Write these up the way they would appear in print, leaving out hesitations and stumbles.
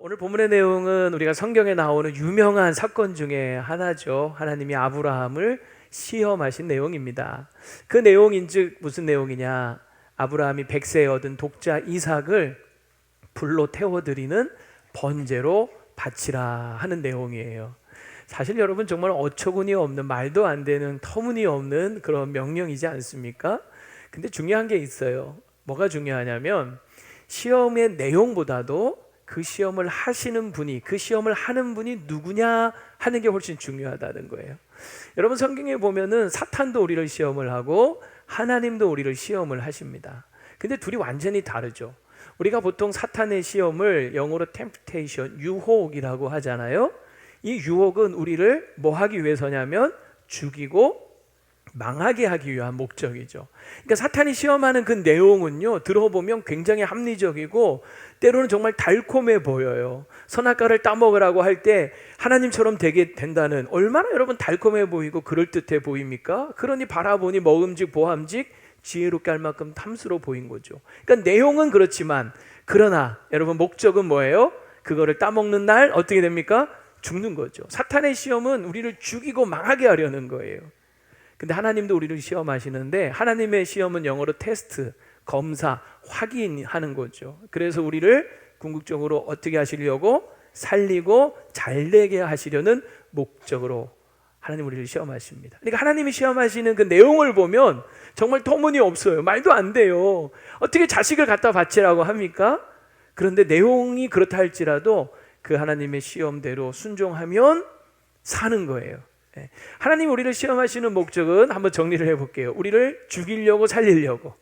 오늘 본문의 내용은 우리가 성경에 나오는 유명한 사건 중에 하나죠. 하나님이 아브라함을 시험하신 내용입니다. 그 내용인즉 무슨 내용이냐? 아브라함이 100세에 얻은 독자 이삭을 불로 태워드리는 번제로 바치라 하는 내용이에요. 사실 여러분 정말 어처구니 없는, 말도 안 되는, 터무니없는 그런 명령이지 않습니까? 근데 중요한 게 있어요. 뭐가 중요하냐면 시험의 내용보다도 그 시험을 하시는 분이, 그 시험을 하는 분이 누구냐 하는 게 훨씬 중요하다는 거예요. 여러분 성경에 보면은 사탄도 우리를 시험을 하고 하나님도 우리를 시험을 하십니다. 근데 둘이 완전히 다르죠. 우리가 보통 사탄의 시험을 영어로 temptation, 유혹이라고 하잖아요. 이 유혹은 우리를 뭐 하기 위해서냐면 죽이고 망하게 하기 위한 목적이죠. 그러니까 사탄이 시험하는 그 내용은요, 들어보면 굉장히 합리적이고 때로는 정말 달콤해 보여요. 선악과를 따먹으라고 할 때 하나님처럼 되게 된다는, 얼마나 여러분 달콤해 보이고 그럴듯해 보입니까? 그러니 바라보니 먹음직 보함직 지혜롭게 할 만큼 탐스러워 보인 거죠. 그러니까 내용은 그렇지만, 그러나 여러분 목적은 뭐예요? 그거를 따먹는 날 어떻게 됩니까? 죽는 거죠. 사탄의 시험은 우리를 죽이고 망하게 하려는 거예요. 근데 하나님도 우리를 시험하시는데, 하나님의 시험은 영어로 테스트, 검사, 확인하는 거죠. 그래서 우리를 궁극적으로 어떻게 하시려고? 살리고 잘되게 하시려는 목적으로 하나님 우리를 시험하십니다. 그러니까 하나님이 시험하시는 그 내용을 보면 정말 터무니없어요. 말도 안 돼요. 어떻게 자식을 갖다 바치라고 합니까? 그런데 내용이 그렇다 할지라도 그 하나님의 시험대로 순종하면 사는 거예요. 하나님 우리를 시험하시는 목적은 한번 정리를 해볼게요. 우리를 죽이려고 살리려고.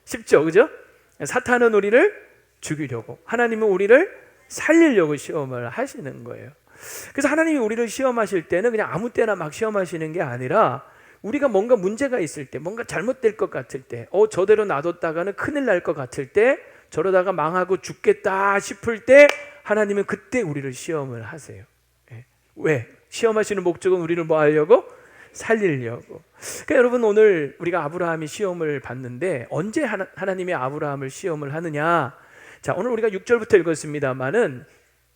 쉽죠, 그죠? 사탄은 우리를 죽이려고, 하나님은 우리를 살리려고 시험을 하시는 거예요. 그래서 하나님이 우리를 시험하실 때는 그냥 아무 때나 막 시험하시는 게 아니라, 우리가 뭔가 문제가 있을 때, 뭔가 잘못될 것 같을 때, 저대로 놔뒀다가는 큰일 날 것 같을 때, 저러다가 망하고 죽겠다 싶을 때 하나님은 그때 우리를 시험을 하세요. 왜? 시험하시는 목적은 우리를 뭐 하려고? 살리려고. 그러니까 여러분 오늘 우리가 아브라함이 시험을 받는데, 언제 하나님이 아브라함을 시험을 하느냐? 자, 오늘 우리가 6절부터 읽었습니다만은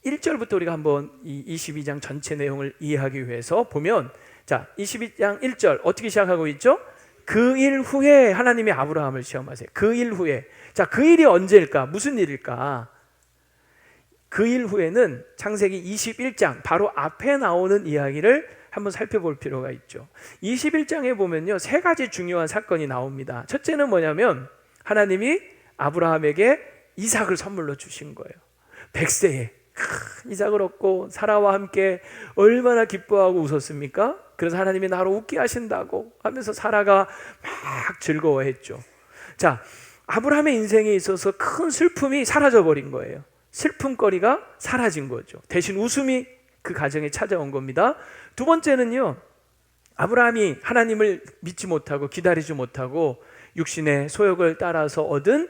1절부터 우리가 한번 이 22장 전체 내용을 이해하기 위해서 보면, 자, 22장 1절 어떻게 시작하고 있죠? 그 일 후에 하나님이 아브라함을 시험하세요. 그 일 후에. 자, 그 일이 언제일까? 무슨 일일까? 그 일 후에는 창세기 21장 바로 앞에 나오는 이야기를 한번 살펴볼 필요가 있죠. 21장에 보면요, 세 가지 중요한 사건이 나옵니다. 첫째는 뭐냐면 하나님이 아브라함에게 이삭을 선물로 주신 거예요. 100세에 이삭을 얻고 사라와 함께 얼마나 기뻐하고 웃었습니까? 그래서 하나님이 나로 웃게 하신다고 하면서 사라가 막 즐거워했죠. 자, 아브라함의 인생에 있어서 큰 슬픔이 사라져버린 거예요. 슬픔거리가 사라진 거죠. 대신 웃음이 그 가정에 찾아온 겁니다. 두 번째는요, 아브라함이 하나님을 믿지 못하고 기다리지 못하고 육신의 소욕을 따라서 얻은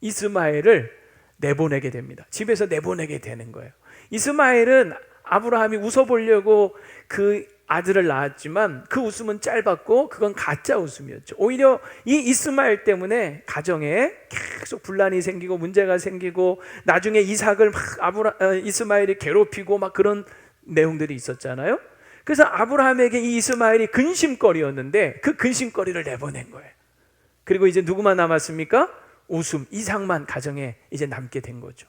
이스마엘을 내보내게 됩니다. 집에서 내보내게 되는 거예요. 이스마엘은 아브라함이 웃어보려고 그 아들을 낳았지만 그 웃음은 짧았고 그건 가짜 웃음이었죠. 오히려 이 이스마엘 때문에 가정에 계속 분란이 생기고 문제가 생기고, 나중에 이삭을 막 이스마엘이 괴롭히고 막 그런 내용들이 있었잖아요. 그래서 아브라함에게 이 이스마엘이 근심거리였는데 그 근심거리를 내보낸 거예요. 그리고 이제 누구만 남았습니까? 웃음, 이삭만 가정에 이제 남게 된 거죠.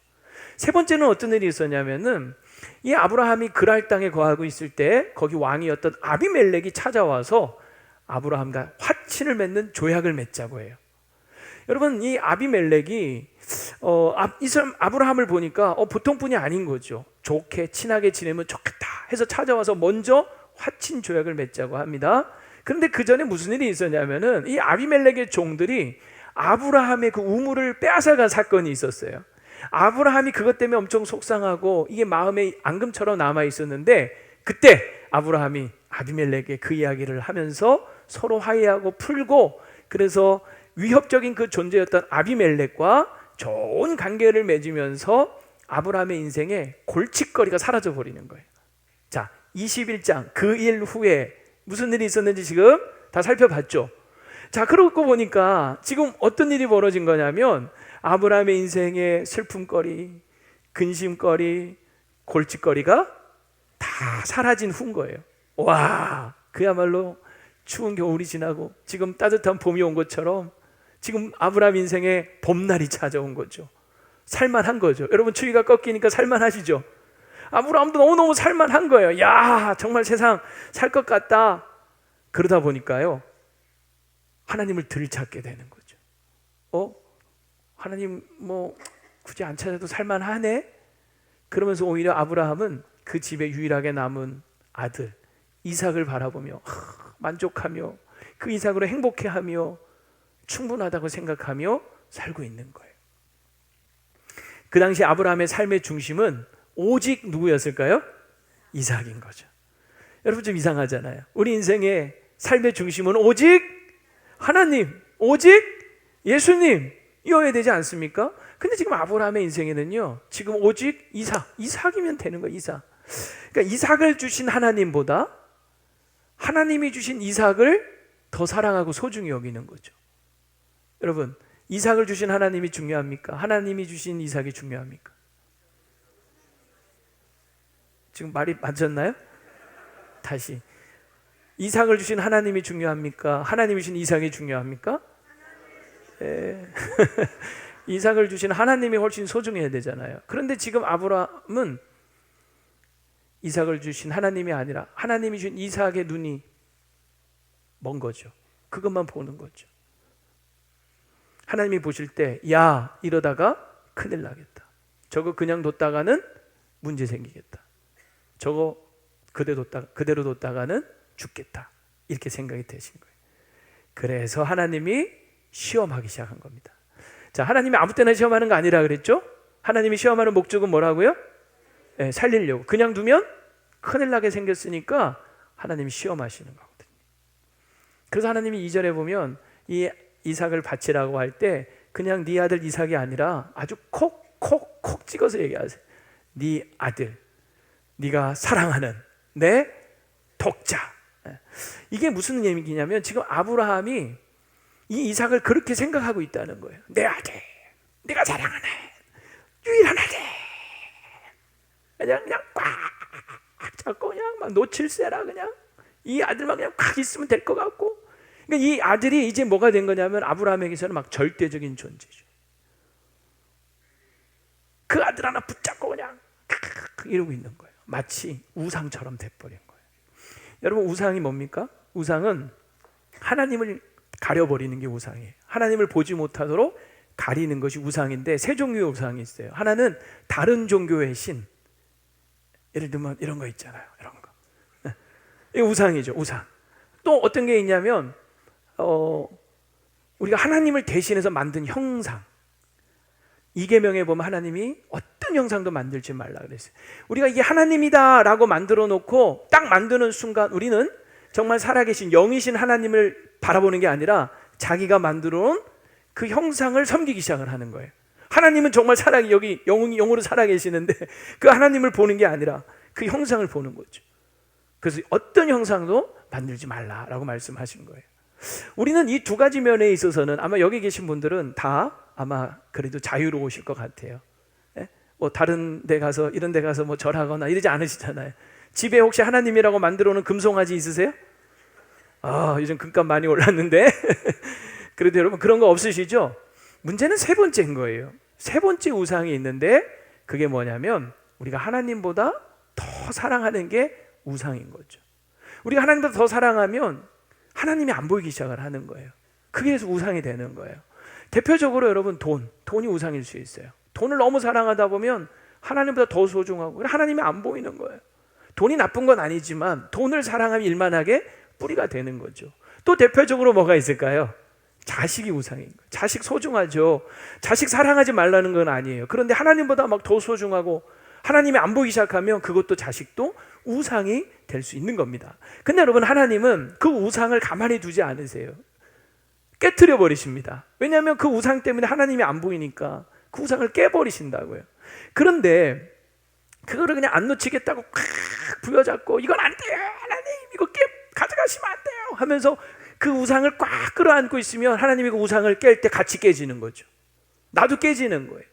세 번째는 어떤 일이 있었냐면은, 이 아브라함이 그랄 땅에 거하고 있을 때 거기 왕이었던 아비멜렉이 찾아와서 아브라함과 화친을 맺는 조약을 맺자고 해요. 여러분, 이 아비멜렉이 아브라함을 보니까 보통 분이 아닌 거죠. 좋게 친하게 지내면 좋겠다 해서 찾아와서 먼저 화친 조약을 맺자고 합니다. 그런데 그 전에 무슨 일이 있었냐면은, 이 아비멜렉의 종들이 아브라함의 그 우물을 빼앗아간 사건이 있었어요. 아브라함이 그것 때문에 엄청 속상하고 이게 마음에 앙금처럼 남아 있었는데, 그때 아브라함이 아비멜렉에 그 이야기를 하면서 서로 화해하고 풀고, 그래서 위협적인 그 존재였던 아비멜렉과 좋은 관계를 맺으면서 아브라함의 인생에 골칫거리가 사라져 버리는 거예요. 자, 21장 그 일 후에 무슨 일이 있었는지 지금 다 살펴봤죠. 자, 그러고 보니까 지금 어떤 일이 벌어진 거냐면, 아브라함의 인생의 슬픔거리, 근심거리, 골칫거리가 다 사라진 후인 거예요. 와, 그야말로 추운 겨울이 지나고 지금 따뜻한 봄이 온 것처럼 지금 아브라함 인생에 봄날이 찾아온 거죠. 살만한 거죠. 여러분, 추위가 꺾이니까 살만하시죠? 아브라함도 너무너무 살만한 거예요. 야, 정말 세상 살 것 같다. 그러다 보니까요, 하나님을 덜 찾게 되는 거죠. 하나님 뭐 굳이 안 찾아도 살만하네? 그러면서 오히려 아브라함은 그 집에 유일하게 남은 아들 이삭을 바라보며 만족하며 그 이삭으로 행복해하며 충분하다고 생각하며 살고 있는 거예요. 그 당시 아브라함의 삶의 중심은 오직 누구였을까요? 이삭인 거죠. 여러분, 좀 이상하잖아요. 우리 인생의 삶의 중심은 오직 하나님, 오직 예수님이어야 되지 않습니까? 근데 지금 아브라함의 인생에는요, 지금 오직 이삭이면 되는 거예요. 이삭. 그러니까 이삭을 주신 하나님보다 하나님이 주신 이삭을 더 사랑하고 소중히 여기는 거죠. 여러분, 이삭을 주신 하나님이 중요합니까? 하나님이 주신 이삭이 중요합니까? 지금 말이 맞았나요? 다시. 이삭을 주신 하나님이 중요합니까? 하나님이 주신 이삭이 중요합니까? 이삭을 주신 하나님이 훨씬 소중해야 되잖아요. 그런데 지금 아브라함은 이삭을 주신 하나님이 아니라 하나님이 주신 이삭의 눈이 먼 거죠. 그것만 보는 거죠. 하나님이 보실 때, 야, 이러다가 큰일 나겠다. 저거 그냥 뒀다가는 문제 생기겠다. 저거 그대로 뒀다가는 죽겠다. 이렇게 생각이 되신 거예요. 그래서 하나님이 시험하기 시작한 겁니다. 자, 하나님이 아무 때나 시험하는 거 아니라 그랬죠? 하나님이 시험하는 목적은 뭐라고요? 살리려고. 그냥 두면 큰일 나게 생겼으니까 하나님이 시험하시는 거거든요. 그래서 하나님이 2절에 보면 이 이삭을 바치라고 할 때 그냥 네 아들 이삭이 아니라 아주 콕 찍어서 얘기하세요. 네 아들, 네가 사랑하는 내 독자. 이게 무슨 얘기냐면 지금 아브라함이 이 이삭을 그렇게 생각하고 있다는 거예요. 내 아들, 네가 사랑하는 유일한 아들. 그냥 꽉 잡고 그냥 막 놓칠세라. 그냥 이 아들만 그냥 꽉 있으면 될 것 같고. 그러니까 이 아들이 이제 뭐가 된 거냐면 아브라함에게서는 막 절대적인 존재죠. 그 아들 하나 붙잡고 그냥 이러고 있는 거예요. 마치 우상처럼 돼버린 거예요. 여러분, 우상이 뭡니까? 우상은 하나님을 가려버리는 게 우상이에요. 하나님을 보지 못하도록 가리는 것이 우상인데 세 종류의 우상이 있어요. 하나는 다른 종교의 신. 예를 들면 이런 거 있잖아요. 이런 거. 이게 우상이죠. 우상. 또 어떤 게 있냐면 우리가 하나님을 대신해서 만든 형상. 이계명에 보면 하나님이 어떤 형상도 만들지 말라 그랬어요. 우리가 이게 하나님이다 라고 만들어 놓고 딱 만드는 순간 우리는 정말 살아계신 영이신 하나님을 바라보는 게 아니라 자기가 만들어 놓은 그 형상을 섬기기 시작을 하는 거예요. 하나님은 정말 여기 영으로 살아계시는데 그 하나님을 보는 게 아니라 그 형상을 보는 거죠. 그래서 어떤 형상도 만들지 말라라고 말씀하신 거예요. 우리는 이 두 가지 면에 있어서는 아마 여기 계신 분들은 다 아마 그래도 자유로우실 것 같아요. 뭐 다른 데 가서 이런 데 가서 뭐 절하거나 이러지 않으시잖아요. 집에 혹시 하나님이라고 만들어 놓은 금송아지 있으세요? 요즘 금값 많이 올랐는데 그래도 여러분 그런 거 없으시죠? 문제는 세 번째인 거예요. 세 번째 우상이 있는데 그게 뭐냐면 우리가 하나님보다 더 사랑하는 게 우상인 거죠. 우리가 하나님보다 더 사랑하면 하나님이 안 보이기 시작을 하는 거예요. 그게 우상이 되는 거예요. 대표적으로 여러분 돈이 우상일 수 있어요. 돈을 너무 사랑하다 보면 하나님보다 더 소중하고 하나님이 안 보이는 거예요. 돈이 나쁜 건 아니지만 돈을 사랑하면 일만하게 뿌리가 되는 거죠. 또 대표적으로 뭐가 있을까요? 자식이 우상인 거예요. 자식 소중하죠. 자식 사랑하지 말라는 건 아니에요. 그런데 하나님보다 막 더 소중하고 하나님이 안 보이기 시작하면 그것도 자식도 우상이 될 수 있는 겁니다. 근데 여러분, 하나님은 그 우상을 가만히 두지 않으세요. 깨트려 버리십니다. 왜냐하면 그 우상 때문에 하나님이 안 보이니까 그 우상을 깨버리신다고요. 그런데 그거를 그냥 안 놓치겠다고 꽉 부여잡고 이건 안 돼요, 하나님 이거 가져가시면 안 돼요 하면서 그 우상을 꽉 끌어안고 있으면 하나님이 그 우상을 깰 때 같이 깨지는 거죠. 나도 깨지는 거예요.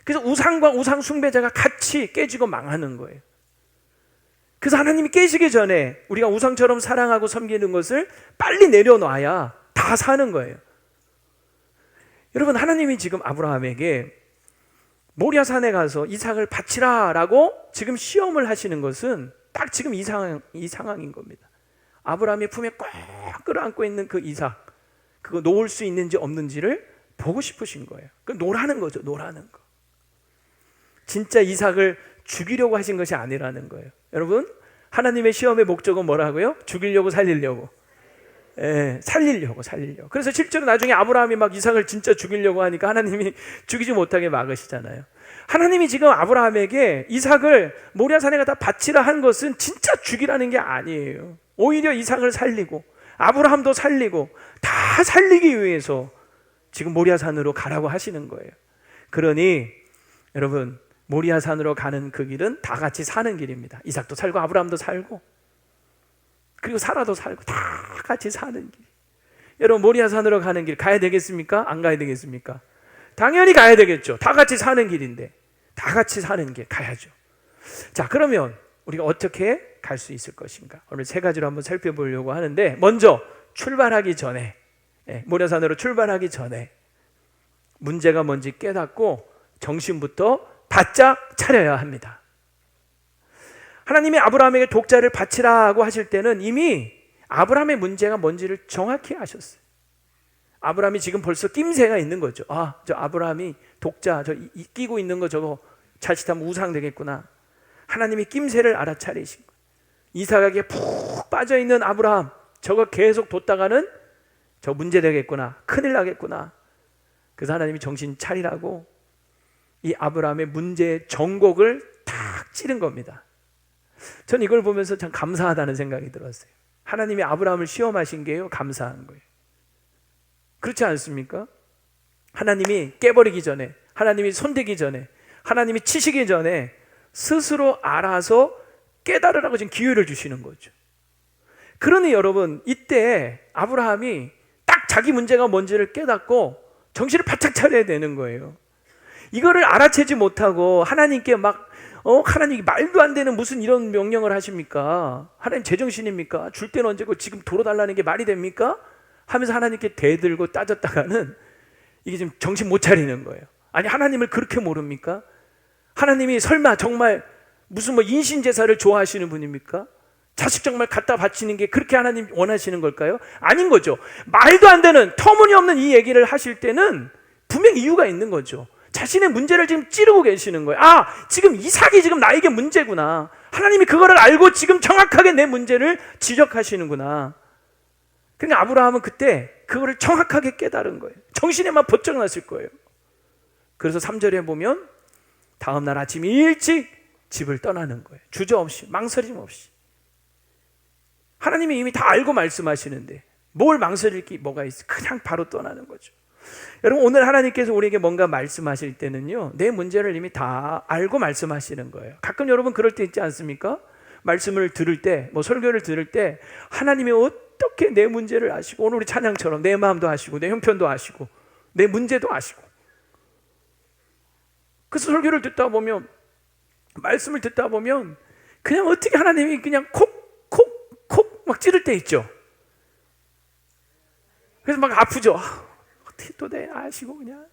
그래서 우상과 우상 숭배자가 같이 깨지고 망하는 거예요. 그래서 하나님이 깨시기 전에 우리가 우상처럼 사랑하고 섬기는 것을 빨리 내려놔야 다 사는 거예요. 여러분, 하나님이 지금 아브라함에게 모리아 산에 가서 이삭을 바치라라고 지금 시험을 하시는 것은 딱 지금 이 상황인 겁니다. 아브라함의 품에 꼭 끌어안고 있는 그 이삭, 그거 놓을 수 있는지 없는지를 보고 싶으신 거예요. 그 놓라는 거죠. 놓라는 거. 진짜 이삭을 죽이려고 하신 것이 아니라는 거예요. 여러분, 하나님의 시험의 목적은 뭐라고요? 죽이려고 살리려고. 살리려고. 그래서 실제로 나중에 아브라함이 막 이삭을 진짜 죽이려고 하니까 하나님이 죽이지 못하게 막으시잖아요. 하나님이 지금 아브라함에게 이삭을 모리아 산에 가다 바치라 한 것은 진짜 죽이라는 게 아니에요. 오히려 이삭을 살리고 아브라함도 살리고 다 살리기 위해서 지금 모리아 산으로 가라고 하시는 거예요. 그러니 여러분, 모리아 산으로 가는 그 길은 다 같이 사는 길입니다. 이삭도 살고 아브라함도 살고 그리고 사라도 살고 다 같이 사는 길. 여러분, 모리아 산으로 가는 길 가야 되겠습니까? 안 가야 되겠습니까? 당연히 가야 되겠죠. 다 같이 사는 길인데 다 같이 사는 길 가야죠. 자, 그러면 우리가 어떻게 갈 수 있을 것인가? 오늘 세 가지로 한번 살펴보려고 하는데, 먼저 출발하기 전에, 모리아 산으로 출발하기 전에 문제가 뭔지 깨닫고 정신부터 바짝 차려야 합니다. 하나님이 아브라함에게 독자를 바치라고 하실 때는 이미 아브라함의 문제가 뭔지를 정확히 아셨어요. 아브라함이 지금 벌써 낌새가 있는 거죠. 저 아브라함이 독자, 저 끼고 있는 거 저거 자칫하면 우상 되겠구나. 하나님이 낌새를 알아차리신 거예요. 이삭에게 푹 빠져있는 아브라함, 저거 계속 뒀다가는 저 문제 되겠구나. 큰일 나겠구나. 그래서 하나님이 정신 차리라고 이 아브라함의 문제의 정곡을 탁 찌른 겁니다. 전 이걸 보면서 참 감사하다는 생각이 들었어요. 하나님이 아브라함을 시험하신 게요, 감사한 거예요. 그렇지 않습니까? 하나님이 깨버리기 전에, 하나님이 손대기 전에, 하나님이 치시기 전에 스스로 알아서 깨달으라고 지금 기회를 주시는 거죠. 그러니 여러분, 이때 아브라함이 딱 자기 문제가 뭔지를 깨닫고 정신을 바짝 차려야 되는 거예요. 이거를 알아채지 못하고 하나님께 하나님이 말도 안 되는 무슨 이런 명령을 하십니까? 하나님 제정신입니까? 줄 때는 언제고 지금 돌아달라는 게 말이 됩니까? 하면서 하나님께 대들고 따졌다가는 이게 지금 정신 못 차리는 거예요. 아니, 하나님을 그렇게 모릅니까? 하나님이 설마 정말 무슨 인신제사를 좋아하시는 분입니까? 자식 정말 갖다 바치는 게 그렇게 하나님 원하시는 걸까요? 아닌 거죠. 말도 안 되는 터무니없는 이 얘기를 하실 때는 분명 이유가 있는 거죠. 자신의 문제를 지금 찌르고 계시는 거예요. 지금 이삭이 지금 나에게 문제구나. 하나님이 그거를 알고 지금 정확하게 내 문제를 지적하시는구나. 그러니까 아브라함은 그때 그거를 정확하게 깨달은 거예요. 정신에만 번쩍 났을 거예요. 그래서 3절에 보면 다음날 아침 일찍 집을 떠나는 거예요. 주저없이, 망설임 없이. 하나님이 이미 다 알고 말씀하시는데 뭘 망설일 게 뭐가 있어? 그냥 바로 떠나는 거죠. 여러분, 오늘 하나님께서 우리에게 뭔가 말씀하실 때는요, 내 문제를 이미 다 알고 말씀하시는 거예요. 가끔 여러분 그럴 때 있지 않습니까? 말씀을 들을 때, 설교를 들을 때 하나님이 어떻게 내 문제를 아시고, 오늘 우리 찬양처럼 내 마음도 아시고 내 형편도 아시고 내 문제도 아시고, 그래서 설교를 듣다 보면, 말씀을 듣다 보면 그냥 어떻게 하나님이 그냥 콕콕콕 막 찌를 때 있죠. 그래서 막 아프죠. 어떻게 또 내 아시고 그냥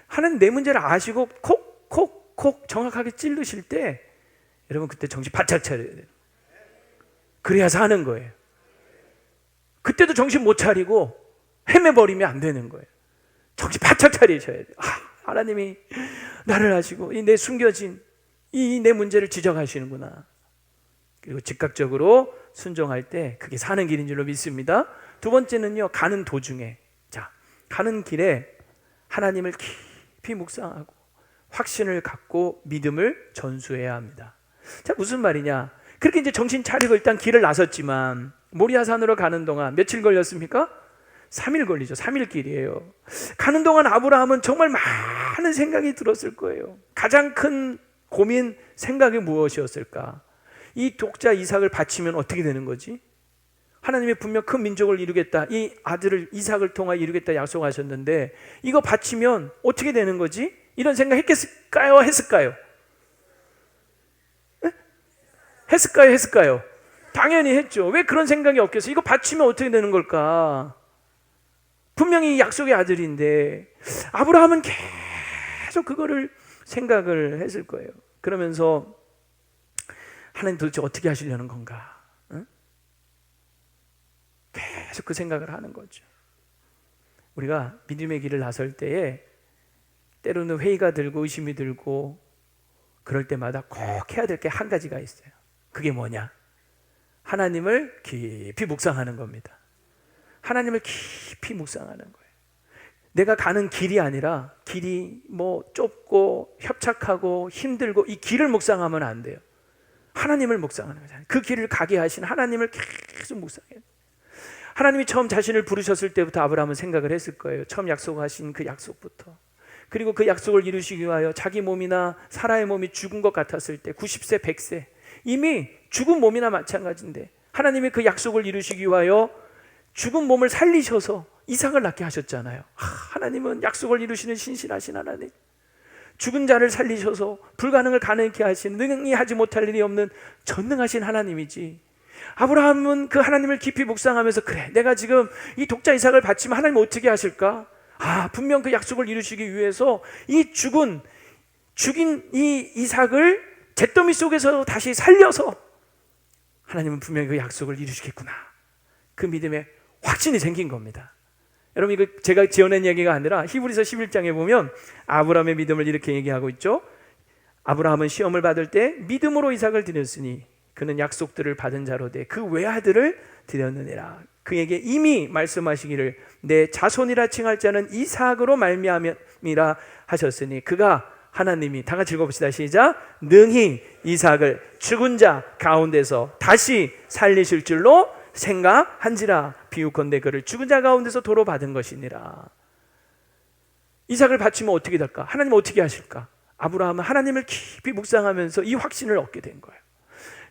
하나님 내 문제를 아시고 콕콕콕 정확하게 찌르실 때 여러분, 그때 정신 바짝 차려야 돼요. 그래야 사는 거예요. 그때도 정신 못 차리고 헤매버리면 안 되는 거예요. 정신 바짝 차리셔야 돼요. 하나님이 나를 아시고 이 내 숨겨진 이 내 문제를 지적하시는구나. 그리고 즉각적으로 순종할 때 그게 사는 길인 줄로 믿습니다. 두 번째는요, 가는 도중에, 가는 길에 하나님을 깊이 묵상하고 확신을 갖고 믿음을 전수해야 합니다. 자, 무슨 말이냐? 그렇게 이제 정신 차리고 일단 길을 나섰지만 모리아산으로 가는 동안 며칠 걸렸습니까? 3일 걸리죠. 3일 길이에요. 가는 동안 아브라함은 정말 많은 생각이 들었을 거예요. 가장 큰 고민, 생각이 무엇이었을까? 이 독자 이삭을 바치면 어떻게 되는 거지? 하나님이 분명 큰 민족을 이루겠다, 이 아들을 이삭을 통하여 이루겠다 약속하셨는데 이거 바치면 어떻게 되는 거지? 이런 생각 했겠을까요? 했을까요? 했을까요? 했을까요? 당연히 했죠. 왜 그런 생각이 없겠어요? 이거 바치면 어떻게 되는 걸까? 분명히 약속의 아들인데 아브라함은 계속 그거를 생각을 했을 거예요. 그러면서 하나님 도대체 어떻게 하시려는 건가? 응? 계속 그 생각을 하는 거죠. 우리가 믿음의 길을 나설 때에 때로는 회의가 들고 의심이 들고 그럴 때마다 꼭 해야 될 게 한 가지가 있어요. 그게 뭐냐? 하나님을 깊이 묵상하는 겁니다. 하나님을 깊이 묵상하는 거예요. 내가 가는 길이 아니라 길이 뭐 좁고 협착하고 힘들고 이 길을 묵상하면 안 돼요. 하나님을 묵상하는 거잖아요. 그 길을 가게 하신 하나님을 계속 묵상해요. 하나님이 처음 자신을 부르셨을 때부터 아브라함은 생각을 했을 거예요. 처음 약속하신 그 약속부터. 그리고 그 약속을 이루시기 위하여 자기 몸이나 사라의 몸이 죽은 것 같았을 때 90세, 100세 이미 죽은 몸이나 마찬가지인데 하나님이 그 약속을 이루시기 위하여 죽은 몸을 살리셔서 이삭을 낳게 하셨잖아요. 하나님은 약속을 이루시는 신실하신 하나님, 죽은 자를 살리셔서 불가능을 가능케 하시는 능히 하지 못할 일이 없는 전능하신 하나님이지. 아브라함은 그 하나님을 깊이 묵상하면서 그래 내가 지금 이 독자 이삭을 바치면 하나님 어떻게 하실까? 분명 그 약속을 이루시기 위해서 이 죽인 이 이삭을 잿더미 속에서 다시 살려서 하나님은 분명히 그 약속을 이루시겠구나. 그 믿음에 확신이 생긴 겁니다. 여러분 이거 제가 지어낸 얘기가 아니라 히브리서 11장에 보면 아브라함의 믿음을 이렇게 얘기하고 있죠. 아브라함은 시험을 받을 때 믿음으로 이삭을 드렸으니 그는 약속들을 받은 자로 돼 그 외아들을 드렸느니라. 그에게 이미 말씀하시기를 내 자손이라 칭할 자는 이삭으로 말미암이라 하셨으니 그가 하나님이 다 같이 읽어봅시다. 시작. 능히 이삭을 죽은 자 가운데서 다시 살리실 줄로 생각한지라. 비유컨대 그를 죽은 자 가운데서 도로 받은 것이니라. 이삭을 바치면 어떻게 될까? 하나님 어떻게 하실까? 아브라함은 하나님을 깊이 묵상하면서 이 확신을 얻게 된 거예요.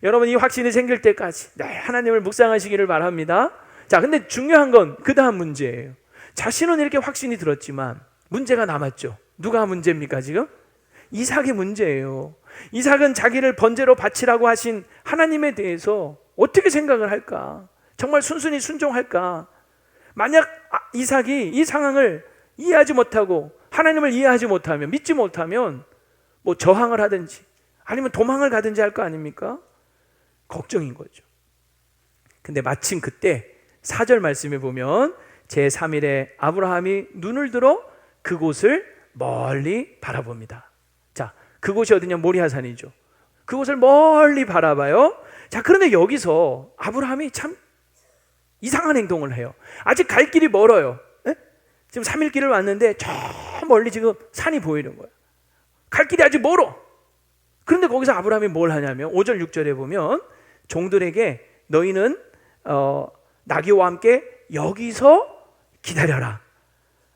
여러분 이 확신이 생길 때까지 하나님을 묵상하시기를 바랍니다. 자, 근데 중요한 건 그 다음 문제예요. 자신은 이렇게 확신이 들었지만 문제가 남았죠. 누가 문제입니까 지금? 이삭의 문제예요. 이삭은 자기를 번제로 바치라고 하신 하나님에 대해서 어떻게 생각을 할까? 정말 순순히 순종할까? 만약 이삭이 이 상황을 이해하지 못하고 하나님을 이해하지 못하면, 믿지 못하면 뭐 저항을 하든지 아니면 도망을 가든지 할 거 아닙니까? 걱정인 거죠. 근데 마침 그때 4절 말씀에 보면 제3일에 아브라함이 눈을 들어 그곳을 멀리 바라봅니다. 자, 그곳이 어디냐? 모리아산이죠. 그곳을 멀리 바라봐요. 자, 그런데 여기서 아브라함이 참 이상한 행동을 해요. 아직 갈 길이 멀어요. 에? 지금 3일 길을 왔는데 저 멀리 지금 산이 보이는 거예요. 갈 길이 아직 멀어. 그런데 거기서 아브라함이 뭘 하냐면 5절 6절에 보면 종들에게 너희는 나귀와 함께 여기서 기다려라.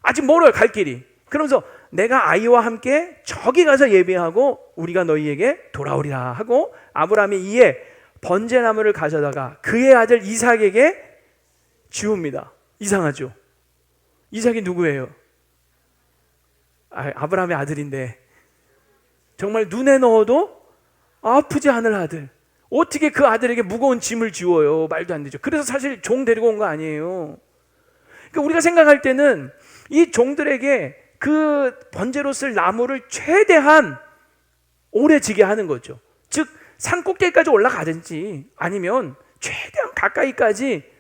아직 멀어요, 갈 길이. 그러면서 내가 아이와 함께 저기 가서 예배하고 우리가 너희에게 돌아오리라 하고 아브라함이 이에 번제나무를 가져다가 그의 아들 이삭에게 지웁니다. 이상하죠? 이삭이 누구예요? 아브라함의 아들인데 정말 눈에 넣어도 아프지 않을 아들. 어떻게 그 아들에게 무거운 짐을 지워요? 말도 안 되죠. 그래서 사실 종 데리고 온 거 아니에요. 그러니까 우리가 생각할 때는 이 종들에게 그 번제로 쓸 나무를 최대한 오래 지게 하는 거죠. 즉 산 꼭대기까지 올라가든지 아니면 최대한 가까이까지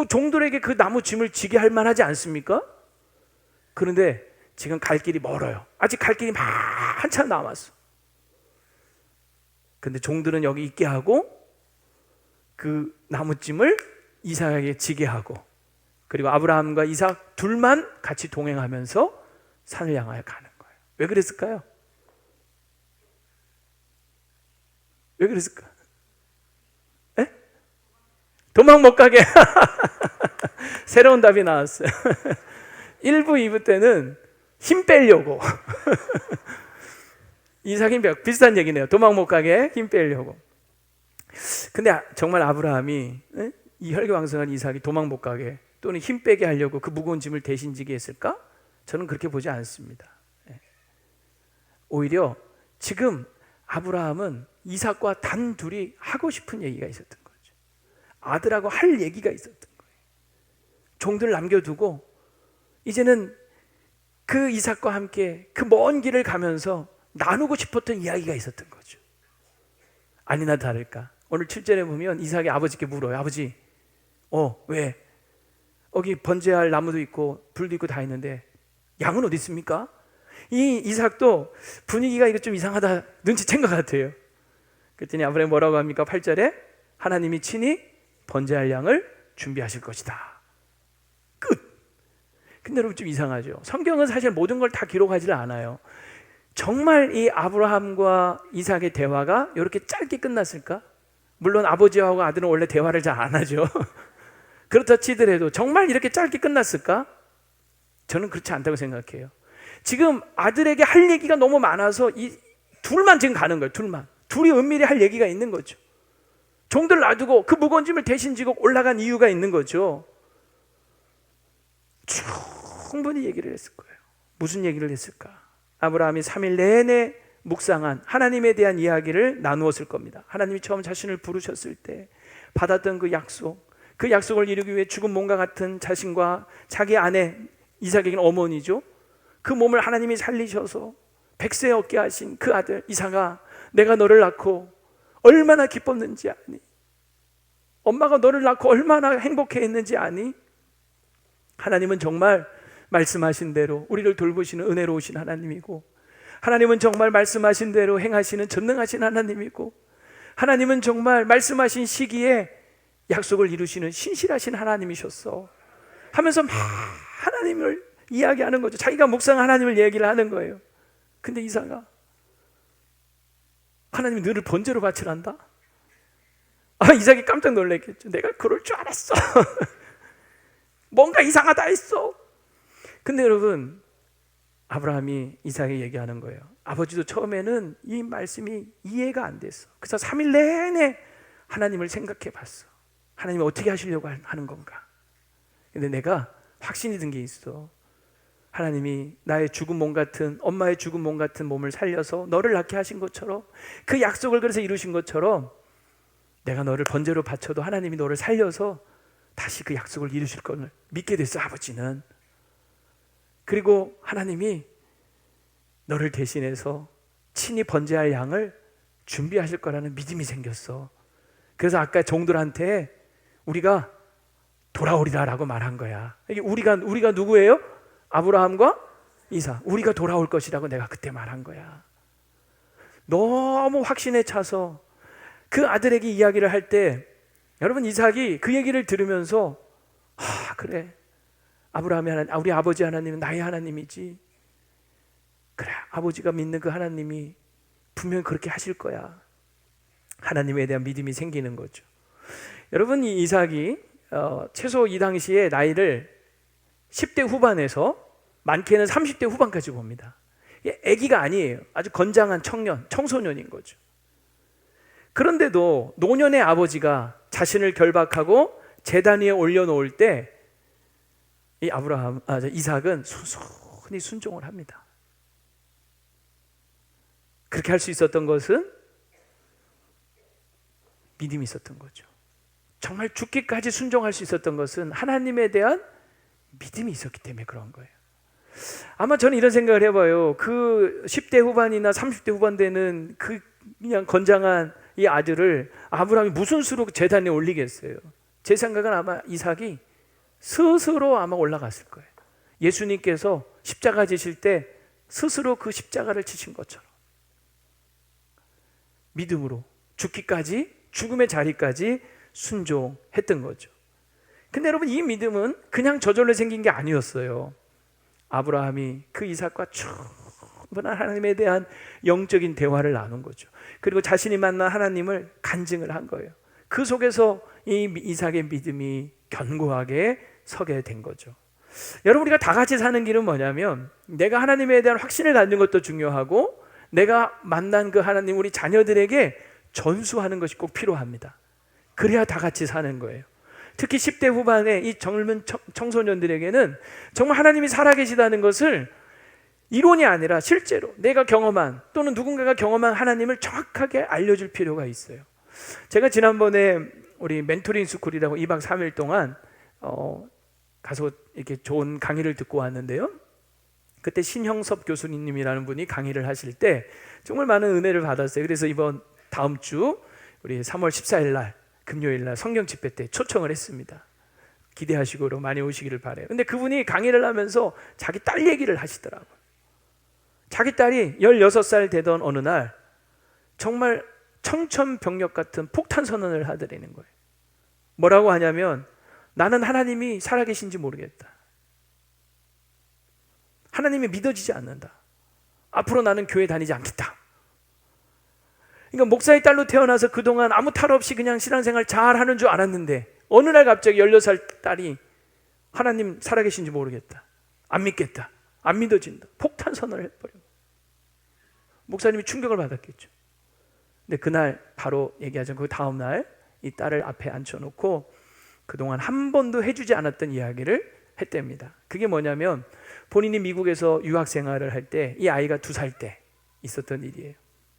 종들에게 그 나무 짐을 지게 할 만하지 않습니까? 그런데 지금 갈 길이 멀어요. 아직 갈 길이 한참 남았어. 근데 종들은 여기 있게 하고 그 나무짐을 이삭에게 지게 하고 그리고 아브라함과 이삭 둘만 같이 동행하면서 산을 향하여 가는 거예요. 왜 그랬을까요? 왜 그랬을까? 에? 도망 못 가게. 새로운 답이 나왔어요. 1부, 2부 때는 힘 빼려고. 이삭 힘 빼고 비슷한 얘기네요. 도망 못 가게 힘 빼려고. 근데 정말 아브라함이 이 혈기왕성한 이삭이 도망 못 가게 또는 힘 빼게 하려고 그 무거운 짐을 대신 지게 했을까? 저는 그렇게 보지 않습니다. 오히려 지금 아브라함은 이삭과 단둘이 하고 싶은 얘기가 있었던 거죠. 아들하고 할 얘기가 있었던 거예요. 종들 남겨두고 이제는 그 이삭과 함께 그 먼 길을 가면서 나누고 싶었던 이야기가 있었던 거죠. 아니나 다를까 오늘 7절에 보면 이삭이 아버지께 물어요. 아버지, 왜? 여기 번제할 나무도 있고 불도 있고 다 있는데 양은 어디 있습니까? 이 이삭도 분위기가 이거 좀 이상하다 눈치챈 것 같아요. 그랬더니 아브라함이 뭐라고 합니까? 8절에 하나님이 친히 번제할 양을 준비하실 것이다. 끝. 근데 여러분 좀 이상하죠. 성경은 사실 모든 걸 다 기록하지를 않아요. 정말 이 아브라함과 이삭의 대화가 이렇게 짧게 끝났을까? 물론 아버지하고 아들은 원래 대화를 잘 안 하죠. 그렇다 치더라도 정말 이렇게 짧게 끝났을까? 저는 그렇지 않다고 생각해요. 지금 아들에게 할 얘기가 너무 많아서 이 둘만 지금 가는 거예요. 둘이 은밀히 할 얘기가 있는 거죠. 종들 놔두고 그 무거운 짐을 대신 지고 올라간 이유가 있는 거죠. 충분히 얘기를 했을 거예요. 무슨 얘기를 했을까? 아브라함이 3일 내내 묵상한 하나님에 대한 이야기를 나누었을 겁니다. 하나님이 처음 자신을 부르셨을 때 받았던 그 약속을 이루기 위해 죽은 몸과 같은 자신과 자기 아내 이삭에게는 어머니죠. 그 몸을 하나님이 살리셔서 100세 얻게 하신 그 아들 이삭아, 내가 너를 낳고 얼마나 기뻤는지 아니? 엄마가 너를 낳고 얼마나 행복해했는지 아니? 하나님은 정말 말씀하신 대로 우리를 돌보시는 은혜로우신 하나님이고, 하나님은 정말 말씀하신 대로 행하시는 전능하신 하나님이고, 하나님은 정말 말씀하신 시기에 약속을 이루시는 신실하신 하나님이셨어 하면서 막 하나님을 이야기하는 거죠. 자기가 묵상한 하나님을 얘기를 하는 거예요. 근데 이삭아, 하나님이 너를 번제로 바치란다? 이삭이 깜짝 놀랐겠죠. 내가 그럴 줄 알았어. 뭔가 이상하다 했어. 근데 여러분, 아브라함이 이삭에게 얘기하는 거예요. 아버지도 처음에는 이 말씀이 이해가 안 됐어. 그래서 3일 내내 하나님을 생각해 봤어. 하나님이 어떻게 하시려고 하는 건가? 근데 내가 확신이 든 게 있어. 하나님이 나의 죽은 몸 같은, 엄마의 죽은 몸 같은 몸을 살려서 너를 낳게 하신 것처럼, 그 약속을 그래서 이루신 것처럼 내가 너를 번제로 바쳐도 하나님이 너를 살려서 다시 그 약속을 이루실 걸 믿게 됐어, 아버지는. 그리고 하나님이 너를 대신해서 친히 번제할 양을 준비하실 거라는 믿음이 생겼어. 그래서 아까 종들한테 우리가 돌아오리라 라고 말한 거야. 이게 우리가 누구예요? 아브라함과 이삭. 우리가 돌아올 것이라고 내가 그때 말한 거야. 너무 확신에 차서 그 아들에게 이야기를 할 때, 여러분, 이삭이 그 얘기를 들으면서 그래, 아브라함이 하나님, 우리 아버지 하나님은 나의 하나님이지. 그래, 아버지가 믿는 그 하나님이 분명히 그렇게 하실 거야. 하나님에 대한 믿음이 생기는 거죠. 여러분, 이 이삭이 최소 이 당시에 나이를 10대 후반에서 많게는 30대 후반까지 봅니다. 아기가 아니에요. 아주 건장한 청소년인 거죠. 그런데도 노년의 아버지가 자신을 결박하고 제단 위에 올려놓을 때 이 이삭은 순순히 순종을 합니다. 그렇게 할 수 있었던 것은 믿음이 있었던 거죠. 정말 죽기까지 순종할 수 있었던 것은 하나님에 대한 믿음이 있었기 때문에 그런 거예요. 아마 저는 이런 생각을 해봐요. 그 10대 후반이나 30대 후반 되는 그 그냥 건장한 이 아들을 아브라함이 무슨 수로 제단에 올리겠어요? 제 생각은 아마 이삭이 스스로 아마 올라갔을 거예요. 예수님께서 십자가 지실 때 스스로 그 십자가를 지신 것처럼 믿음으로 죽기까지, 죽음의 자리까지 순종했던 거죠. 근데 여러분, 이 믿음은 그냥 저절로 생긴 게 아니었어요. 아브라함이 그 이삭과 충분한 하나님에 대한 영적인 대화를 나눈 거죠. 그리고 자신이 만난 하나님을 간증을 한 거예요. 그 속에서 이 이삭의 믿음이 견고하게 서게 된 거죠. 여러분, 우리가 다 같이 사는 길은 뭐냐면, 내가 하나님에 대한 확신을 갖는 것도 중요하고, 내가 만난 그 하나님, 우리 자녀들에게 전수하는 것이 꼭 필요합니다. 그래야 다 같이 사는 거예요. 특히 10대 후반의 이 젊은 청소년들에게는 정말 하나님이 살아계시다는 것을 이론이 아니라 실제로 내가 경험한 또는 누군가가 경험한 하나님을 정확하게 알려줄 필요가 있어요. 제가 지난번에 우리 멘토링 스쿨이라고 2박 3일 동안 가서 이렇게 좋은 강의를 듣고 왔는데요. 그때 신형섭 교수님이라는 분이 강의를 하실 때 정말 많은 은혜를 받았어요. 그래서 다음 주 우리 3월 14일 날 금요일 날 성경 집회 때 초청을 했습니다. 기대하시고 많이 오시기를 바라요. 근데 그분이 강의를 하면서 자기 딸 얘기를 하시더라고요. 자기 딸이 16살 되던 어느 날 정말 청천벽력 같은 폭탄 선언을 하더라는 거예요. 뭐라고 하냐면 나는 하나님이 살아계신지 모르겠다. 하나님이 믿어지지 않는다. 앞으로 나는 교회 다니지 않겠다. 그러니까 목사의 딸로 태어나서 그동안 아무 탈 없이 그냥 신앙생활 잘 하는 줄 알았는데 어느 날 갑자기 16살 딸이 하나님 살아계신지 모르겠다. 안 믿겠다. 안 믿어진다. 폭탄 선언을 해버려. 목사님이 충격을 받았겠죠. 근데 그날 바로 얘기하자면 그 다음 날 이 딸을 앞에 앉혀놓고 그동안 한 번도 해주지 않았던 이야기를 했답니다. 그게 뭐냐면 본인이 미국에서 유학생활을 할 때 이 아이가 2살 때 있었던 일이에요.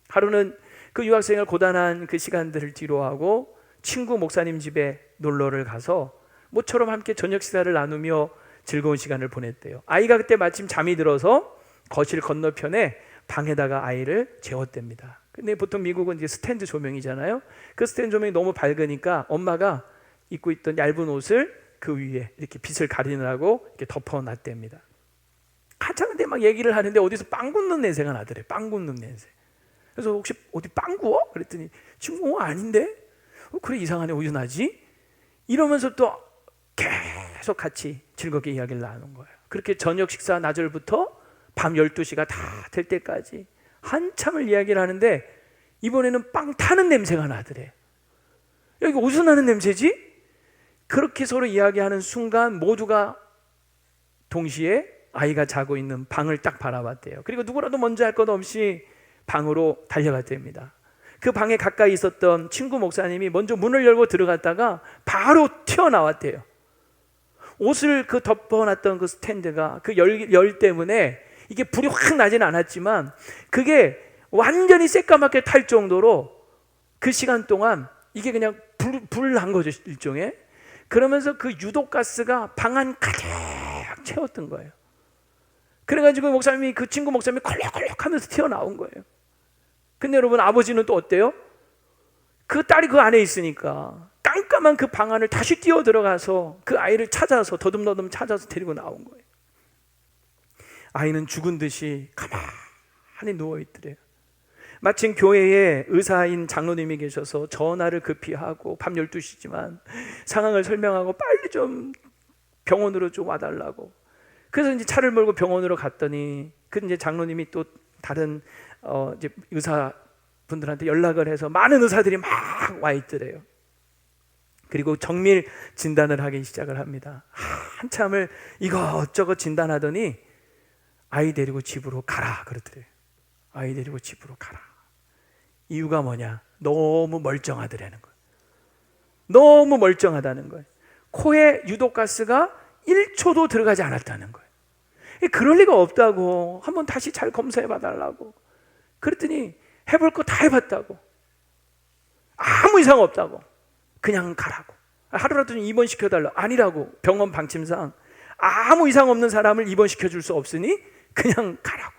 하루는 그 유학생활 고단한 그 시간들을 뒤로하고 친구 목사님 집에 놀러를 가서 모처럼 함께 저녁 식사를 나누며 즐거운 시간을 보냈대요. 아이가 그때 마침 잠이 들어서 거실 건너편에 방에다가 아이를 재웠답니다. 근데 보통 미국은 이제 스탠드 조명이잖아요. 그 스탠드 조명이 너무 밝으니까 엄마가 입고 있던 얇은 옷을 그 위에 이렇게 빛을 가리느라고 이렇게 덮어놨답니다. 한참 근데 막 얘기를 하는데 어디서 빵 굽는 냄새가 나더래. 빵 굽는 냄새. 그래서 혹시 어디 빵 구워? 그랬더니 지금 아닌데? 그래 이상하네. 어디서 나지? 이러면서 또 계속 같이 즐겁게 이야기를 나누는 거예요. 그렇게 저녁 식사 나절부터 밤 12시가 다 될 때까지 한참을 이야기를 하는데 이번에는 빵 타는 냄새가 나더래. 여기 어디서 나는 냄새지? 그렇게 서로 이야기하는 순간 모두가 동시에 아이가 자고 있는 방을 딱 바라봤대요. 그리고 누구라도 먼저 할 것 없이 방으로 달려갔답니다. 그 방에 가까이 있었던 친구 목사님이 먼저 문을 열고 들어갔다가 바로 튀어나왔대요. 옷을 그 덮어놨던 그 스탠드가 그 열 때문에 이게 불이 확 나지는 않았지만 그게 완전히 새까맣게 탈 정도로 그 시간 동안 이게 그냥 불 난 거죠, 일종의. 그러면서 그 유독가스가 방 안 가득 채웠던 거예요. 그래가지고 목사님이 그 친구 목사님이 컬럭컬럭 하면서 튀어나온 거예요. 근데 여러분 아버지는 또 어때요? 그 딸이 그 안에 있으니까 깜깜한 그 방 안을 다시 뛰어 들어가서 그 아이를 찾아서 더듬더듬 찾아서 데리고 나온 거예요. 아이는 죽은 듯이 가만히 누워있더래요. 마침 교회에 의사인 장로님이 계셔서 전화를 급히 하고 밤 12시지만 상황을 설명하고 빨리 좀 병원으로 좀 와달라고. 그래서 이제 차를 몰고 병원으로 갔더니 그 이제 장로님이 또 다른 이제 의사분들한테 연락을 해서 많은 의사들이 막 와 있더래요. 그리고 정밀 진단을 하기 시작을 합니다. 한참을 이것저것 진단하더니 아이 데리고 집으로 가라 그러더래요. 아이 데리고 집으로 가라. 이유가 뭐냐? 너무 멀쩡하더라는 거예요. 너무 멀쩡하다는 거예요. 코에 유독가스가 1초도 들어가지 않았다는 거예요. 그럴 리가 없다고. 한번 다시 잘 검사해 봐달라고. 그랬더니 해볼 거 다 해봤다고. 아무 이상 없다고. 그냥 가라고. 하루라도 좀 입원시켜달라. 아니라고. 병원 방침상 아무 이상 없는 사람을 입원시켜줄 수 없으니 그냥 가라고.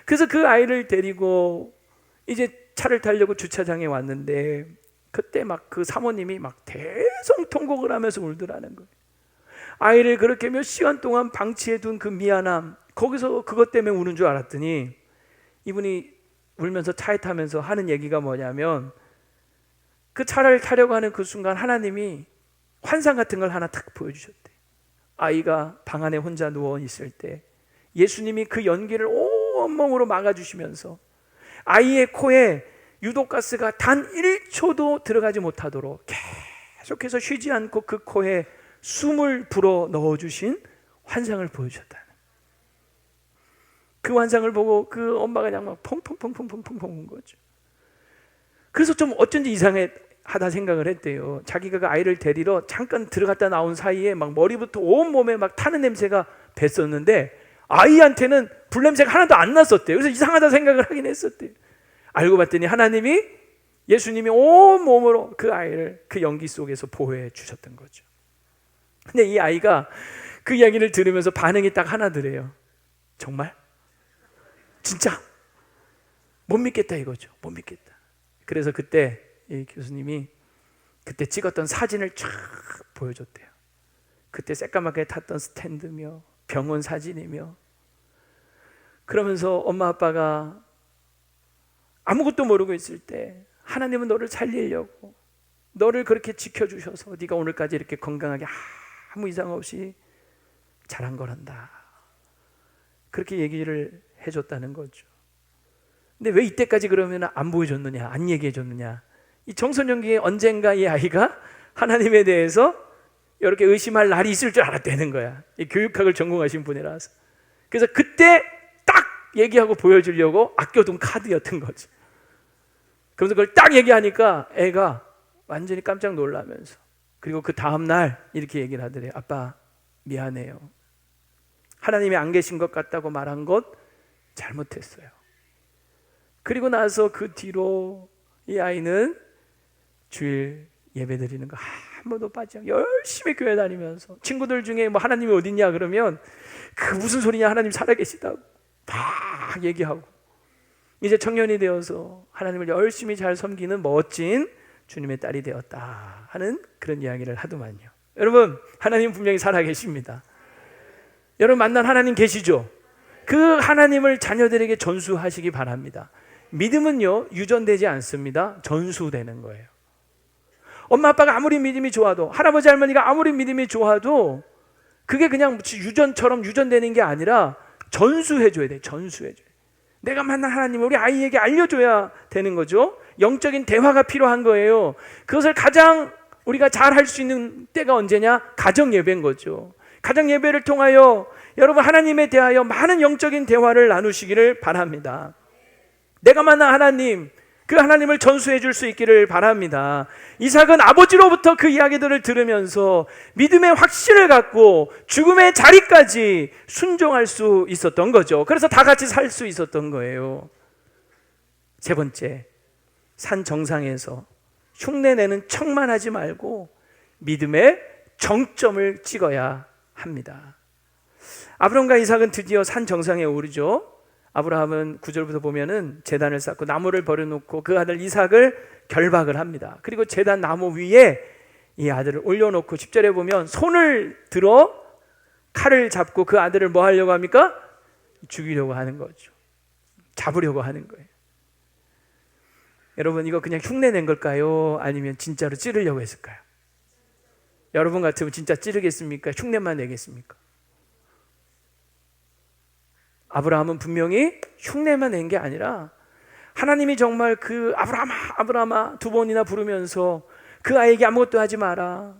그래서 그 아이를 데리고 이제 차를 타려고 주차장에 왔는데 그때 막 그 사모님이 막 대성통곡을 하면서 울더라는 거예요. 아이를 그렇게 몇 시간 동안 방치해 둔 그 미안함, 거기서 그것 때문에 우는 줄 알았더니 이분이 울면서 차에 타면서 하는 얘기가 뭐냐면 그 차를 타려고 하는 그 순간 하나님이 환상 같은 걸 하나 탁 보여주셨대. 아이가 방 안에 혼자 누워 있을 때 예수님이 그 연기를 온몸으로 막아주시면서 아이의 코에 유독가스가 단 1초도 들어가지 못하도록 계속해서 쉬지 않고 그 코에 숨을 불어 넣어주신 환상을 보여주셨다. 그 환상을 보고 그 엄마가 그냥 막 펑펑펑펑펑펑 운 거죠. 그래서 좀 어쩐지 이상하다 생각을 했대요. 자기가 그 아이를 데리러 잠깐 들어갔다 나온 사이에 막 머리부터 온몸에 막 타는 냄새가 뱄었는데 아이한테는 불냄새가 하나도 안 났었대요. 그래서 이상하다 생각을 하긴 했었대요. 알고 봤더니 하나님이, 예수님이 온몸으로 그 아이를 그 연기 속에서 보호해 주셨던 거죠. 근데 이 아이가 그 이야기를 들으면서 반응이 딱 하나더래요. 정말? 진짜? 못 믿겠다 이거죠. 못 믿겠다. 그래서 그때 이 교수님이 그때 찍었던 사진을 쫙 보여줬대요. 그때 새까맣게 탔던 스탠드며 병원 사진이며, 그러면서 엄마 아빠가 아무것도 모르고 있을 때 하나님은 너를 살리려고, 너를 그렇게 지켜주셔서 네가 오늘까지 이렇게 건강하게 아무 이상 없이 자란 거란다, 그렇게 얘기를 해줬다는 거죠. 근데 왜 이때까지 그러면 안 보여줬느냐, 안 얘기해줬느냐. 이 청소년기에 언젠가 이 아이가 하나님에 대해서 이렇게 의심할 날이 있을 줄 알았다는 거야. 이 교육학을 전공하신 분이라서. 그래서 그때 딱 얘기하고 보여주려고 아껴둔 카드였던 거지. 그래서 그걸 딱 얘기하니까 애가 완전히 깜짝 놀라면서, 그리고 그 다음날 이렇게 얘기를 하더래요. 아빠 미안해요. 하나님이 안 계신 것 같다고 말한 것 잘못했어요. 그리고 나서 그 뒤로 이 아이는 주일 예배 드리는 거 한 번도 빠지지 않고 열심히 교회 다니면서, 친구들 중에 뭐 하나님이 어딨냐 그러면 그 무슨 소리냐, 하나님 살아계시다고 막 얘기하고, 이제 청년이 되어서 하나님을 열심히 잘 섬기는 멋진 주님의 딸이 되었다 하는 그런 이야기를 하더만요. 여러분, 하나님 분명히 살아계십니다. 여러분 만난 하나님 계시죠? 그 하나님을 자녀들에게 전수하시기 바랍니다. 믿음은요 유전되지 않습니다. 전수되는 거예요. 엄마 아빠가 아무리 믿음이 좋아도, 할아버지 할머니가 아무리 믿음이 좋아도 그게 그냥 유전처럼 유전되는 게 아니라 전수해줘야 돼. 전수해줘야 돼. 내가 만난 하나님을 우리 아이에게 알려줘야 되는 거죠. 영적인 대화가 필요한 거예요. 그것을 가장 우리가 잘 할 수 있는 때가 언제냐? 가정 예배인 거죠. 가정 예배를 통하여 여러분 하나님에 대하여 많은 영적인 대화를 나누시기를 바랍니다. 내가 만난 하나님, 그 하나님을 전수해 줄 수 있기를 바랍니다. 이삭은 아버지로부터 그 이야기들을 들으면서 믿음의 확신을 갖고 죽음의 자리까지 순종할 수 있었던 거죠. 그래서 다 같이 살 수 있었던 거예요. 세 번째, 산 정상에서 흉내내는 척만 하지 말고 믿음의 정점을 찍어야 합니다. 아브라함과 이삭은 드디어 산 정상에 오르죠. 아브라함은 9절부터 보면은 제단을 쌓고 나무를 버려놓고 그 아들 이삭을 결박을 합니다. 그리고 제단 나무 위에 이 아들을 올려놓고 10절에 보면 손을 들어 칼을 잡고 그 아들을 뭐 하려고 합니까? 죽이려고 하는 거죠. 잡으려고 하는 거예요. 여러분 이거 그냥 흉내 낸 걸까요? 아니면 진짜로 찌르려고 했을까요? 여러분 같으면 진짜 찌르겠습니까? 흉내만 내겠습니까? 아브라함은 분명히 흉내만 낸 게 아니라 하나님이 정말 그 아브라함아 두 번이나 부르면서 그 아이에게 아무것도 하지 마라,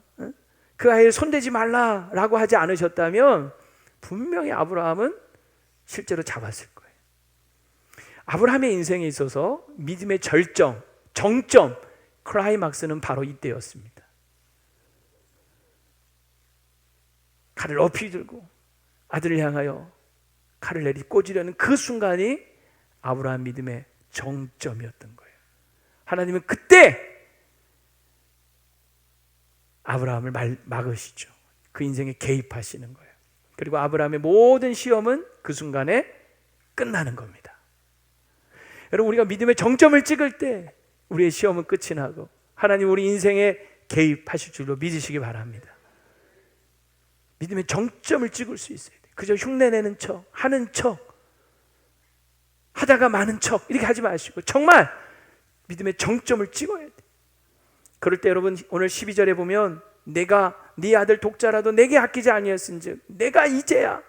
그 아이를 손대지 말라라고 하지 않으셨다면 분명히 아브라함은 실제로 잡았을 거예요. 아브라함의 인생에 있어서 믿음의 절정, 정점, 클라이막스는 바로 이때였습니다. 칼을 높이 들고 아들을 향하여 칼을 내리 꽂으려는 그 순간이 아브라함 믿음의 정점이었던 거예요. 하나님은 그때 아브라함을 막으시죠. 그 인생에 개입하시는 거예요. 그리고 아브라함의 모든 시험은 그 순간에 끝나는 겁니다. 여러분 우리가 믿음의 정점을 찍을 때 우리의 시험은 끝이 나고 하나님 우리 인생에 개입하실 줄로 믿으시기 바랍니다. 믿음의 정점을 찍을 수 있어야 돼요. 그저 흉내내는 척, 하는 척, 하다가 마는 척 이렇게 하지 마시고 정말 믿음의 정점을 찍어야 돼요. 그럴 때 여러분 오늘 12절에 보면 내가 네 아들 독자라도 내게 아끼지 아니었은즉 내가 이제야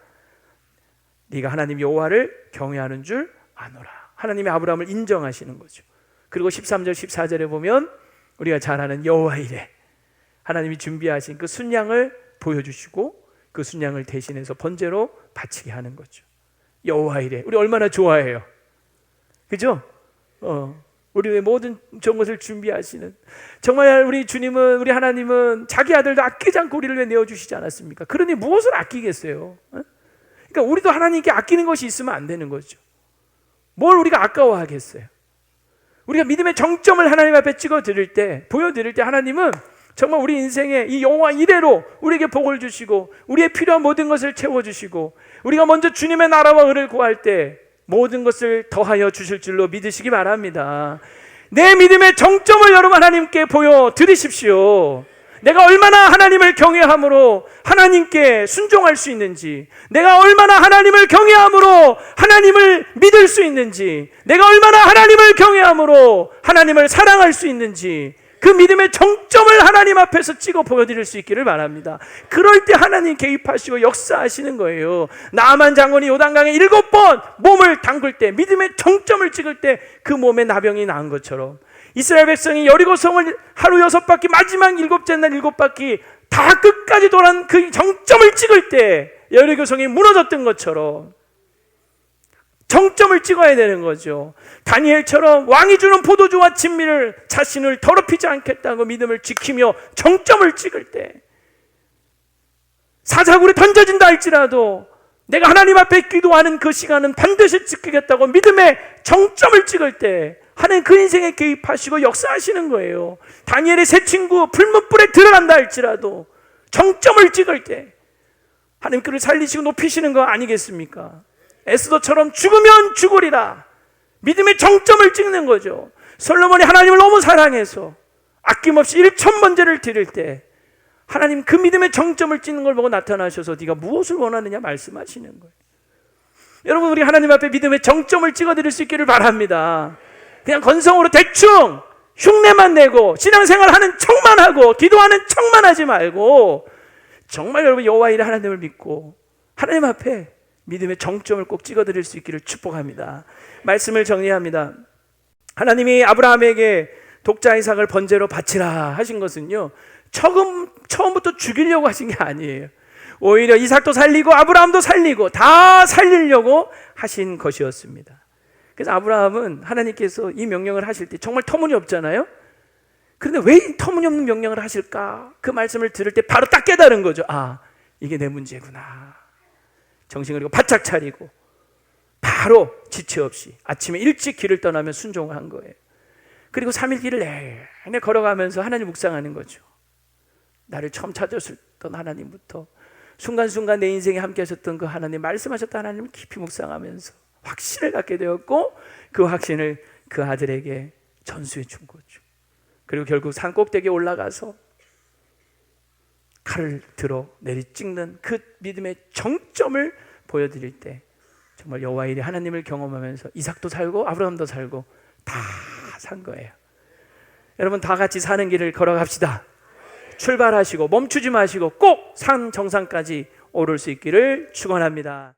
네가 하나님 여호와를 경외하는 줄 아노라. 하나님이 아브라함을 인정하시는 거죠. 그리고 13절 14절에 보면 우리가 잘 아는 여호와 이레, 하나님이 준비하신 그 순양을 보여주시고 그 순양을 대신해서 번제로 바치게 하는 거죠. 여호와 이레, 우리 얼마나 좋아해요, 그죠? 우리의 모든 좋은 것을 준비하시는, 정말 우리 주님은, 우리 하나님은 자기 아들도 아끼지 않고 우리를 왜 내어주시지 않았습니까? 그러니 무엇을 아끼겠어요? 그러니까 그러니까 우리도 하나님께 아끼는 것이 있으면 안 되는 거죠. 뭘 우리가 아까워하겠어요? 우리가 믿음의 정점을 하나님 앞에 찍어 드릴 때, 보여드릴 때 하나님은 정말 우리 인생에 이 영화 이대로 우리에게 복을 주시고 우리의 필요한 모든 것을 채워주시고 우리가 먼저 주님의 나라와 의를 구할 때 모든 것을 더하여 주실 줄로 믿으시기 바랍니다. 내 믿음의 정점을 여러분 하나님께 보여드리십시오. 내가 얼마나 하나님을 경외함으로 하나님께 순종할 수 있는지, 내가 얼마나 하나님을 경외함으로 하나님을 믿을 수 있는지, 내가 얼마나 하나님을 경외함으로 하나님을 사랑할 수 있는지, 그 믿음의 정점을 하나님 앞에서 찍어 보여드릴 수 있기를 바랍니다. 그럴 때 하나님 개입하시고 역사하시는 거예요. 나아만 장군이 요단강에 7번 몸을 담글 때, 믿음의 정점을 찍을 때 그 몸에 나병이 나은 것처럼, 이스라엘 백성이 여리고성을 하루 6바퀴, 마지막 7째 날 7바퀴 다 끝까지 돌아온 그 정점을 찍을 때 여리고성이 무너졌던 것처럼 정점을 찍어야 되는 거죠. 다니엘처럼 왕이 주는 포도주와 진미를 자신을 더럽히지 않겠다고 믿음을 지키며 정점을 찍을 때, 사자굴에 던져진다 할지라도 내가 하나님 앞에 기도하는 그 시간은 반드시 지키겠다고 믿음의 정점을 찍을 때 하나님 그 인생에 개입하시고 역사하시는 거예요. 다니엘의 세 친구 불문불에 들어간다 할지라도 정점을 찍을 때 하나님 그를 살리시고 높이시는 거 아니겠습니까? 에스더처럼 죽으면 죽으리라, 믿음의 정점을 찍는 거죠. 솔로몬이 하나님을 너무 사랑해서 아낌없이 1,000번제를 드릴 때 하나님 그 믿음의 정점을 찍는 걸 보고 나타나셔서 네가 무엇을 원하느냐 말씀하시는 거예요. 여러분, 우리 하나님 앞에 믿음의 정점을 찍어드릴 수 있기를 바랍니다. 그냥 건성으로 대충 흉내만 내고 신앙생활 하는 척만 하고 기도하는 척만 하지 말고 정말 여러분 여호와 이레 하나님을 믿고 하나님 앞에 믿음의 정점을 꼭 찍어드릴 수 있기를 축복합니다. 말씀을 정리합니다. 하나님이 아브라함에게 독자 이삭을 번제로 바치라 하신 것은요, 처음부터 죽이려고 하신 게 아니에요. 오히려 이삭도 살리고 아브라함도 살리고 다 살리려고 하신 것이었습니다. 그래서 아브라함은 하나님께서 이 명령을 하실 때 정말 터무니없잖아요. 그런데 왜 이 터무니없는 명령을 하실까? 그 말씀을 들을 때 바로 딱 깨달은 거죠. 아, 이게 내 문제구나. 정신을 잃고 바짝 차리고 바로 지체 없이 아침에 일찍 길을 떠나면 순종한 거예요. 그리고 3일 길을 내내 걸어가면서 하나님 묵상하는 거죠. 나를 처음 찾으셨던 하나님부터 순간순간 내 인생에 함께 하셨던 그 하나님, 말씀하셨던 하나님을 깊이 묵상하면서 확신을 갖게 되었고 그 확신을 그 아들에게 전수해 준 거죠. 그리고 결국 산 꼭대기에 올라가서 칼을 들어 내리 찍는 그 믿음의 정점을 보여드릴 때 정말 여호와 이레 하나님을 경험하면서 이삭도 살고 아브라함도 살고 다 산 거예요. 여러분, 다 같이 사는 길을 걸어갑시다. 출발하시고 멈추지 마시고 꼭 산 정상까지 오를 수 있기를 축원합니다.